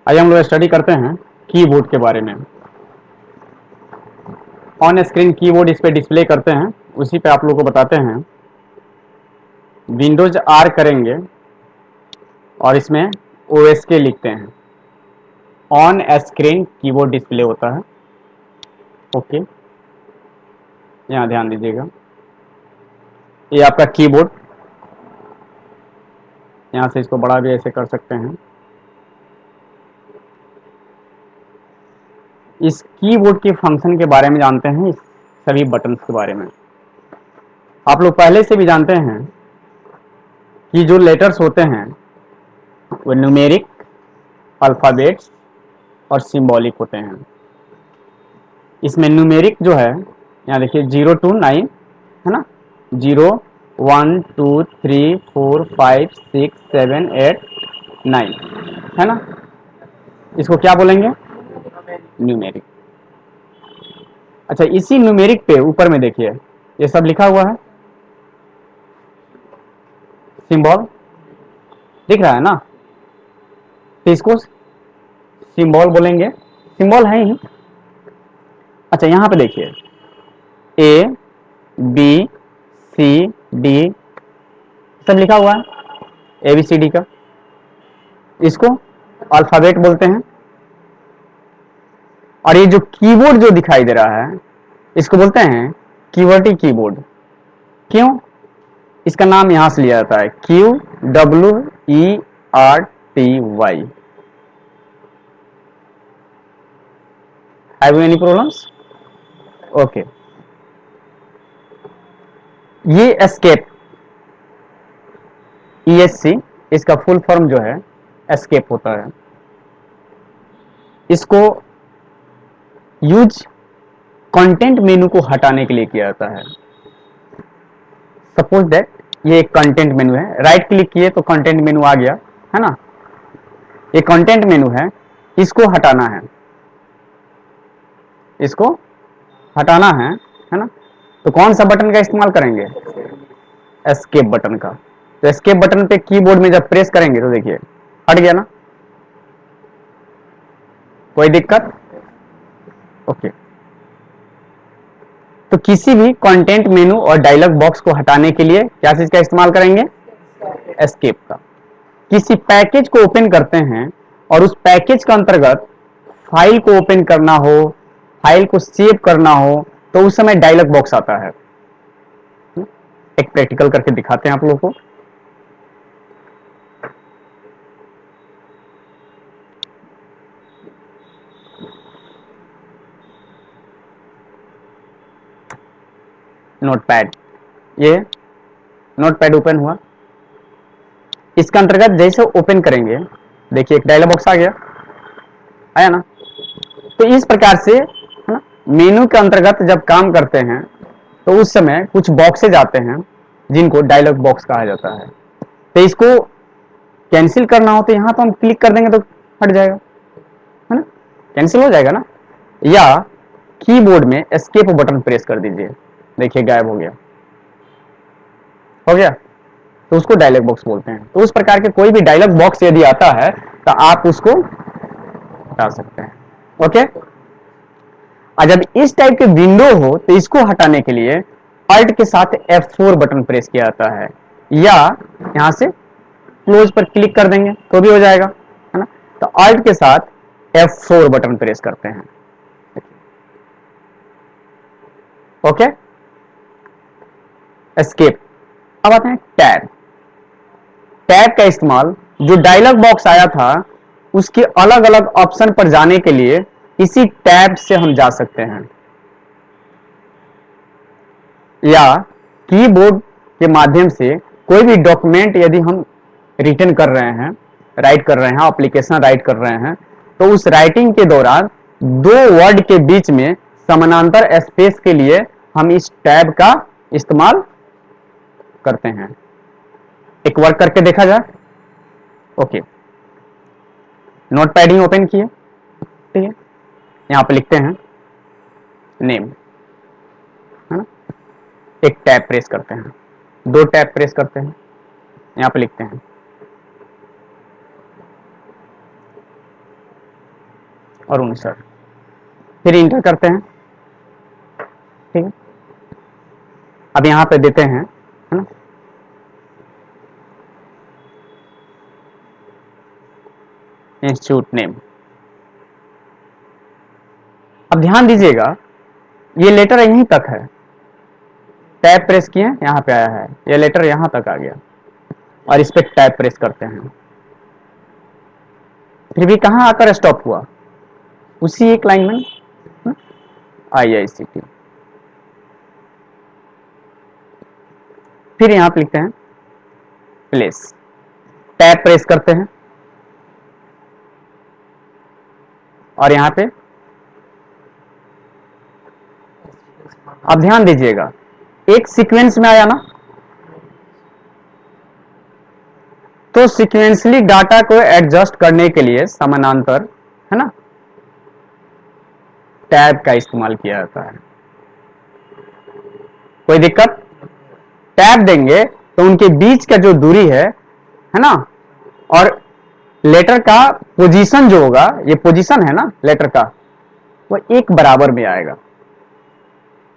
आज हम लोग स्टडी करते हैं कीबोर्ड के बारे में। ऑन स्क्रीन कीबोर्ड इस पे डिस्प्ले करते हैं, उसी पे आप लोग को बताते हैं। विंडोज आर करेंगे और इसमें OSK लिखते हैं। ऑन स्क्रीन कीबोर्ड डिस्प्ले होता है। ओके, यहाँ ध्यान दीजिएगा। ये आपका कीबोर्ड, यहाँ से इसको बड़ा भी ऐसे कर सकते हैं। इस कीबोर्ड के फंक्शन के बारे में जानते हैं, इस सभी बटन्स के बारे में आप लोग पहले से भी जानते हैं कि जो लेटर्स होते हैं वो न्यूमेरिक, अल्फ़ाबेट्स और सिंबॉलिक होते हैं। इसमें न्यूमेरिक जो है, यहाँ देखिए 0 to 9 है ना, 0 1 2 3 4 5 6 7 8 9 है ना, इसको क्या बोलेंगे? न्यूमेरिक। अच्छा, इसी न्यूमेरिक पे ऊपर में देखिए ये सब लिखा हुआ है, सिंबल दिख रहा है ना, तो इसको सिंबल बोलेंगे। सिंबल है ही। अच्छा, यहाँ पे देखिए ABCD सब लिखा हुआ है, ABCD का, इसको अल्फाबेट बोलते हैं। और ये जो कीबोर्ड जो दिखाई दे रहा है इसको बोलते हैं कीवर्टी कीबोर्ड। क्यों? इसका नाम यहां से लिया जाता है, QWERTY। Have you any problems? Okay. ये एस्केप, ESC इसका फुल फॉर्म जो है एस्केप होता है। इसको यूज कंटेंट मेनू को हटाने के लिए किया जाता है। सपोज दैट ये एक कंटेंट मेनू है, राइट क्लिक किए तो कंटेंट मेनू आ गया है ना, ये कंटेंट मेनू है, इसको हटाना है, इसको हटाना है ना, तो कौन सा बटन का इस्तेमाल करेंगे? एस्केप बटन का। तो एस्केप बटन पे कीबोर्ड में जब प्रेस करेंगे तो देखिए हट गया ना, कोई दिक्कत? ओके। तो किसी भी कंटेंट मेनू और डायलॉग बॉक्स को हटाने के लिए क्या चीज का इस्तेमाल करेंगे? एस्केप का। किसी पैकेज को ओपन करते हैं और उस पैकेज के अंतर्गत फाइल को ओपन करना हो, फाइल को सेव करना हो, तो उस समय डायलॉग बॉक्स आता है। एक प्रैक्टिकल करके दिखाते हैं आप लोगों को। नोटपैड, ये नोटपैड ओपन हुआ, इसके अंतर्गत जैसे ओपन करेंगे देखिए एक डायलॉग बॉक्स आ गया, आया ना। तो इस प्रकार से है ना, मेनू के अंतर्गत जब काम करते हैं तो उस समय कुछ बॉक्सेज आते हैं जिनको डायलॉग बॉक्स कहा जाता है। तो इसको कैंसिल करना हो तो यहां तो हम क्लिक कर देंगे तो हट जाएगा, है ना, कैंसिल हो जाएगा ना। या कीबोर्ड में एस्केप बटन प्रेस कर दीजिए, देखिए गायब हो गया, हो गया, तो उसको डायलॉग बॉक्स बोलते हैं। तो उस प्रकार के कोई भी डायलॉग बॉक्स यदि आता है तो आप उसको हटा सकते हैं। ओके। और जब इस टाइप के विंडो हो तो इसको हटाने के लिए अल्ट के साथ F4 बटन प्रेस किया जाता है, या यहां से क्लोज पर क्लिक कर देंगे तो भी हो जाएगा, है ना। तो अल्ट के साथ F4 बटन प्रेस करते हैं। Okay, escape. अब आते हैं टैब। टैब का इस्तेमाल जो डायलॉग बॉक्स आया था उसके अलग अलग ऑप्शन पर जाने के लिए इसी टैब से हम जा सकते हैं, या कीबोर्ड के माध्यम से कोई भी डॉक्यूमेंट यदि हम रिटर्न कर रहे हैं, राइट कर रहे हैं, एप्लीकेशन राइट कर रहे हैं, तो उस राइटिंग के दौरान दो वर्ड के बीच में समानांतर स्पेस के लिए हम इस टैब का इस्तेमाल करते हैं। एक वर्क करके देखा जाए। ओके, नोट पैडिंग ओपन किए, ठीक है, यहां पे लिखते हैं नेम, है ना, एक टैब प्रेस करते हैं, दो टैब प्रेस करते हैं, यहां पे लिखते हैं और 59, फिर इंटर करते हैं। ठीक है, अब यहां पे देते हैं, है ना, इंस्टीट्यूट नेम। अब ध्यान दीजिएगा, ये लेटर यहीं तक है, टैब प्रेस किए यहां पे आया है, ये लेटर यहां तक आ गया और इस पे टैब प्रेस करते हैं, फिर भी कहां आकर स्टॉप हुआ, उसी एक लाइन में IICT। फिर यहां पे लिखते हैं प्लेस, टैब प्रेस करते हैं और यहां पे अब ध्यान दीजिएगा, एक सीक्वेंस में आया ना, तो सीक्वेंसली डाटा को एडजस्ट करने के लिए समानांतर, है ना, टैब का इस्तेमाल किया जाता है। कोई दिक्कत? टैब देंगे तो उनके बीच का जो दूरी है ना, और लेटर का पोजीशन जो होगा, ये पोजीशन है ना लेटर का, वो एक बराबर में आएगा,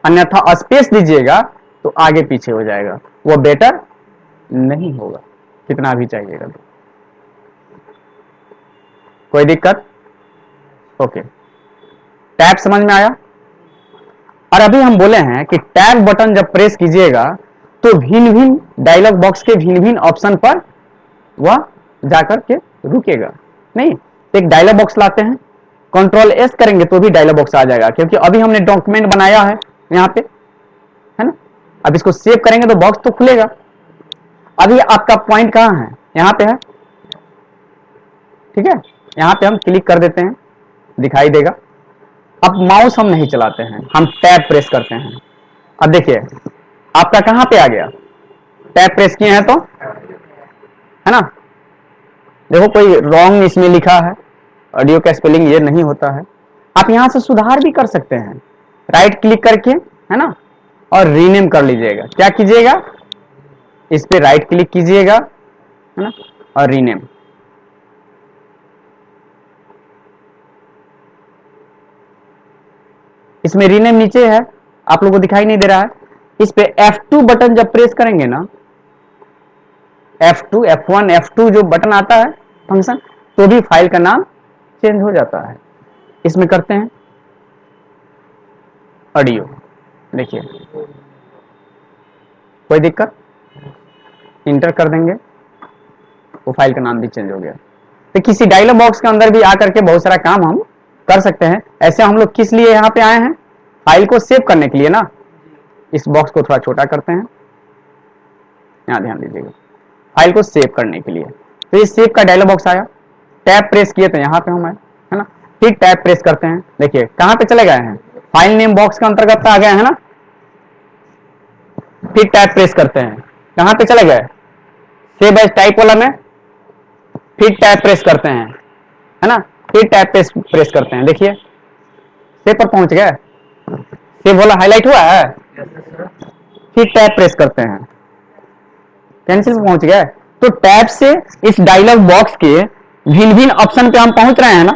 अन्यथा स्पेस दीजिएगा तो आगे पीछे हो जाएगा, वो बेटर नहीं होगा कितना भी चाहिएगा तो। कोई दिक्कत? ओके, टैब समझ में आया? और अभी हम बोले हैं कि टैब बटन जब प्रेस कीजिएगा तो भिन्न भिन्न डायलॉग बॉक्स के भिन्न भिन्न ऑप्शन पर वह जाकर के रुकेगा नहीं। तो एक डायलॉग बॉक्स लाते हैं, कंट्रोल एस करेंगे तो भी डायलॉग बॉक्स आ जाएगा, क्योंकि अभी हमने डॉक्यूमेंट बनाया है यहाँ पे, है ना। अब इसको सेव करेंगे तो बॉक्स तो खुलेगा। अभी आपका पॉइंट कहाँ है? यहाँ पे है, ठीक है, यहाँ पे हम क्लिक कर देते हैं, दिखाई देगा। अब माउस हम नहीं चलाते हैं, हम टैब प्रेस करते हैं। अब देखिए आपका कहां पे आ गया, टैब प्रेस किए हैं तो, है ना। देखो कोई रॉन्ग इसमें लिखा है, ऑडियो का स्पेलिंग ये नहीं होता है। आप यहां से सुधार भी कर सकते हैं, राइट क्लिक करके, है ना, और रीनेम कर लीजिएगा। क्या कीजिएगा, इस पे राइट क्लिक कीजिएगा, है ना, और रीनेम। इसमें रीनेम नीचे है, आप लोगों को दिखाई नहीं दे रहा है। इस पे F2 बटन जब प्रेस करेंगे ना, F2, F1, F2 जो बटन आता है फंक्शन, तो भी फाइल का नाम चेंज हो जाता है। इसमें करते हैं ऑडियो, देखिए कोई दिक्कत, इंटर कर देंगे, वो फाइल का नाम भी चेंज हो गया। तो किसी डायलॉग बॉक्स के अंदर भी आकर के बहुत सारा काम हम कर सकते हैं। ऐसे हम लोग किस लिए यहाँ पे आए हैं, फाइल को सेव करने के लिए ना। इस बॉक्स को थोड़ा छोटा करते हैं, यहाँ ध्यान दीजिएगा, फाइल को सेव करने के लिए। तो ये सेव का डायलॉग बॉक्स आया, टैब प्रेस किए तो यहाँ पे हम आए, है ना। फिर टैब प्रेस करते हैं, देखिए कहाँ पे चले गए हैं, फाइल नेम बॉक्स के अंतर्गत आ गए हैं ना। फिर टैब प्रेस करते हैं, कहाँ पे चले गए, सेव एज टाइप वाला में। फिर टैब प्रेस करते हैं, है ना, फिर टैब प्रेस करते हैं, देखिए सेव पर पहुंच गए, सेव वाला हाईलाइट हुआ है। फिर टैब प्रेस करते हैं, कैंसिल पे पहुंच गए। तो टैब से इस डायलॉग बॉक्स के भिन्न भिन्न ऑप्शन पे हम पहुंच रहे हैं ना।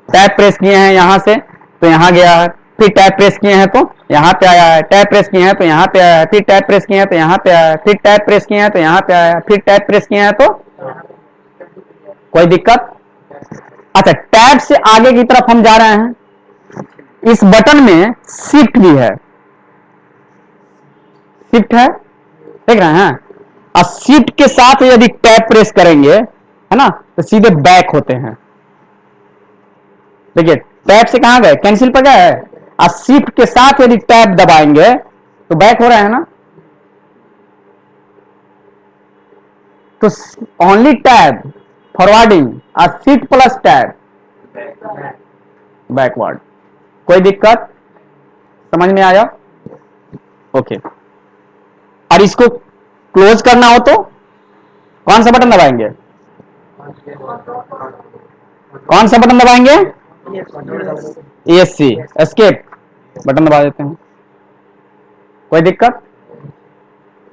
टैब प्रेस किए हैं यहां से तो यहां गया है, फिर टैब प्रेस किए हैं तो यहां पे आया है, टैब प्रेस किए हैं तो यहां पे आया है, फिर टैब प्रेस किए हैं तो यहां पे आया है, फिर टैब प्रेस किए हैं तो यहां पे आया है, फिर टैब प्रेस किए हैं तो। कोई दिक्कत? अच्छा, टैब से आगे की तरफ हम जा रहे हैं, इस बटन में शिफ्ट भी है, शिफ्ट है, देख रहे हैं। और शिफ्ट के साथ यदि टैब प्रेस करेंगे, है ना, तो सीधे बैक होते हैं। देखिए टैब से कहां गए, कैंसिल पर गए, और शिफ्ट के साथ यदि टैब दबाएंगे तो बैक हो रहे हैं ना। तो ओनली टैब फॉरवर्डिंग और शिफ्ट प्लस टैब बैकवर्ड। कोई दिक्कत? समझ में आया? ओके। और इसको क्लोज करना हो तो कौन सा बटन दबाएंगे, कौन सा बटन दबाएंगे, ESC एस्केप बटन दबा देते हैं। कोई दिक्कत?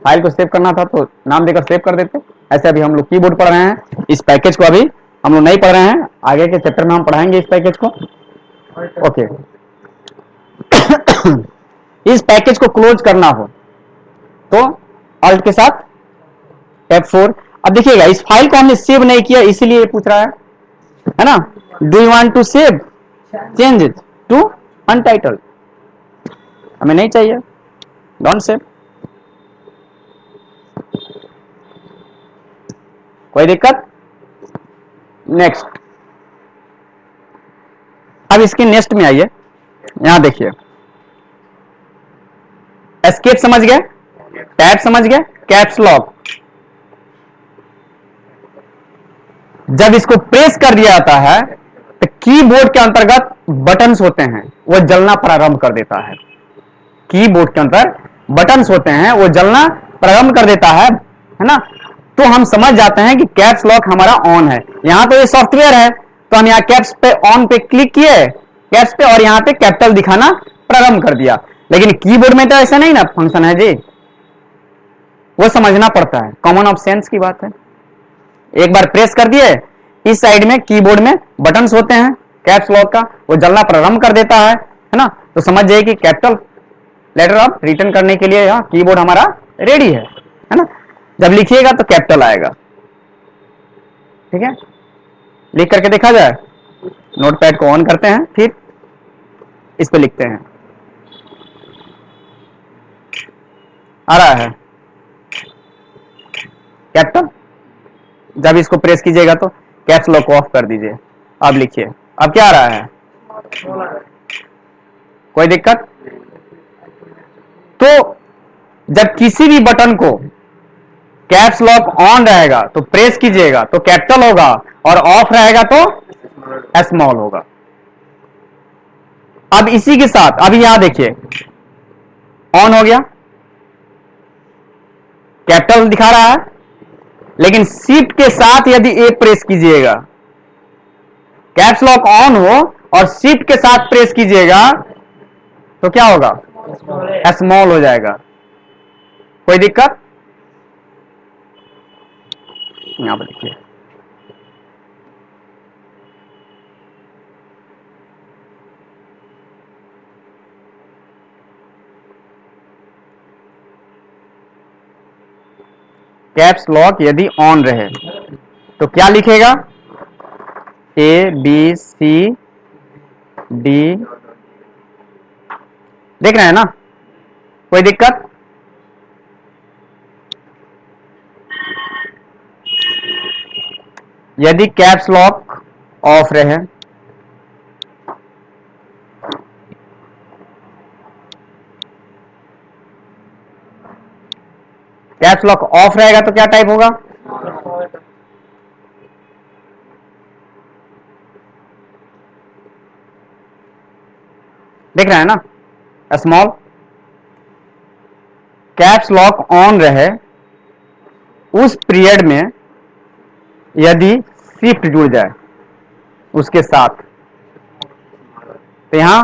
फाइल को सेव करना था तो नाम देकर सेव कर देते। ऐसे अभी हम लोग कीबोर्ड पढ़ रहे हैं, इस पैकेज को अभी हम लोग नहीं पढ़ रहे हैं, आगे के चैप्टर में हम पढ़ाएंगे इस पैकेज को। ओके इस पैकेज को क्लोज करना हो तो अल्ट के साथ F4। अब देखिएगा इस फाइल को हमने सेव नहीं किया इसीलिए ये पूछ रहा है ना। Do you want to save, change it to untitled, हमें नहीं चाहिए, डोंट सेव। कोई दिक्कत? नेक्स्ट, अब इसके नेक्स्ट में आइए, यहां देखिए एस्केप समझ गए, टैब समझ गए, कैप्स लॉक। जब इसको प्रेस कर दिया जाता है तो कीबोर्ड के अंतर्गत बटन्स होते हैं वो जलना प्रारंभ कर देता है। कीबोर्ड के अंदर बटन्स होते हैं वो जलना प्रारंभ कर देता है ना। तो हम समझ जाते हैं कि कैप्स लॉक हमारा ऑन है। यहां तो ये सॉफ्टवेयर है तो हम यहाँ कैप्स पे ऑन पे क्लिक किए, कैप्स पे, और यहां पे कैपिटल दिखाना प्रारंभ कर दिया। लेकिन कीबोर्ड में तो ऐसा नहीं ना फंक्शन है जी, वो समझना पड़ता है, कॉमन ऑफ सेंस की बात है। एक बार प्रेस कर दिए, इस साइड में कीबोर्ड में बटन्स होते हैं कैप्स लॉक का, वो जलना प्रारंभ कर देता है ना। तो समझ जाइए कि कैपिटल लेटर अब रिटर्न करने के लिए यहाँ कीबोर्ड हमारा रेडी है ना। जब लिखिएगा तो कैपिटल आएगा, ठीक है। लिख करके देखा जाए, नोटपैड को ऑन करते हैं, फिर इस पे लिखते हैं, आ रहा है कैपिटल। जब इसको प्रेस कीजिएगा तो कैप्स लॉक को ऑफ कर दीजिए। अब लिखिए, अब क्या आ रहा है, कोई दिक्कत? तो जब किसी भी बटन को कैप्स लॉक ऑन रहेगा तो प्रेस कीजिएगा तो कैपिटल होगा, और ऑफ रहेगा तो स्मॉल होगा। अब इसी के साथ अभी यहां देखिए ऑन हो गया, कैपिटल दिखा रहा है, लेकिन शिफ्ट के साथ यदि ए प्रेस कीजिएगा, कैप्स लॉक ऑन हो और शिफ्ट के साथ प्रेस कीजिएगा तो क्या होगा, स्मॉल हो जाएगा। कोई दिक्कत? यहां पर देखिए, कैप्स लॉक यदि ऑन रहे तो क्या लिखेगा, ए बी सी डी, देख रहे हैं ना, कोई दिक्कत? यदि कैप्स लॉक ऑफ रहे, कैप्स लॉक ऑफ रहेगा तो क्या टाइप होगा, देख रहे हैं ना, स्मॉल। कैप्स लॉक ऑन रहे उस पीरियड में यदि शिफ्ट जुड़ जाए उसके साथ तो यहां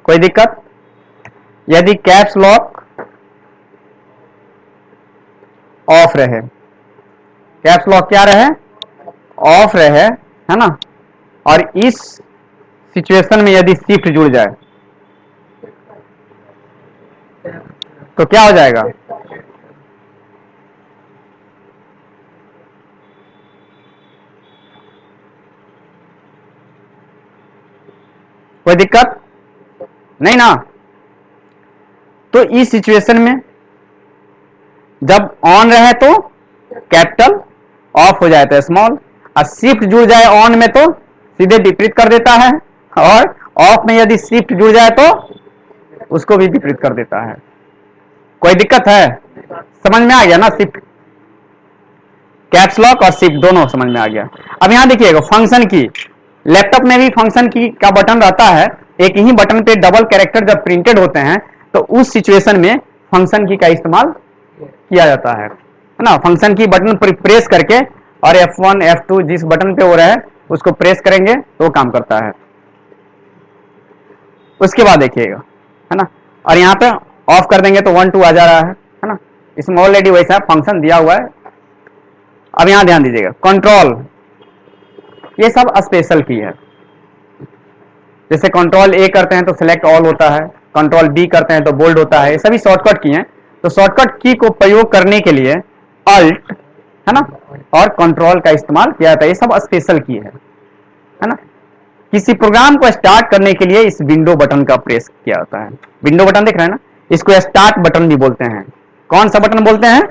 कोई दिक्कत? यदि कैप्स लॉक ऑफ रहे, कैप्स लॉक क्या रहे, ऑफ रहे, है ना, और इस सिचुएशन में यदि शिफ्ट जुड़ जाए तो क्या हो जाएगा, कोई दिक्कत नहीं ना। तो इस सिचुएशन में जब ऑन रहे तो कैपिटल, ऑफ हो जाए तो स्मॉल, और शिफ्ट जुड़ जाए ऑन में तो सीधे विपरीत कर देता है, और ऑफ में यदि शिफ्ट जुड़ जाए तो उसको भी विपरीत कर देता है। कोई दिक्कत है? समझ में आ गया ना, शिफ्ट, कैप्स लॉक और शिफ्ट दोनों समझ में आ गया। अब यहां देखिएगा फंक्शन की, लैपटॉप में भी फंक्शन की का बटन रहता है, एक ही बटन पे डबल कैरेक्टर जब प्रिंटेड होते हैं तो उस सिचुएशन में फंक्शन की का इस्तेमाल किया जाता है ना। फंक्शन की बटन प्रेस करके, और F1 F2 जिस बटन पे हो रहा है उसको प्रेस करेंगे तो वो काम करता है। उसके बाद देखिएगा, है ना, और यहाँ पे ऑफ कर देंगे तो 1 2 आ जा रहा है ना। इसमें ऑलरेडी वैसा फंक्शन दिया हुआ है। अब यहां ध्यान दीजिएगा, कंट्रोल, ये सब स्पेशल की है। जैसे कंट्रोल ए करते हैं तो सिलेक्ट ऑल होता है, कंट्रोल बी करते हैं तो बोल्ड होता है, ये सभी शॉर्टकट की हैं। तो शॉर्टकट की को प्रयोग करने के लिए अल्ट है ना और कंट्रोल का इस्तेमाल किया जाता है। ये सब स्पेशल की है ना। किसी प्रोग्राम को स्टार्ट करने के लिए इस विंडो बटन का प्रेस किया जाता है। विंडो बटन देख रहे हैं ना, इसको स्टार्ट बटन भी बोलते हैं। कौन सा बटन बोलते हैं?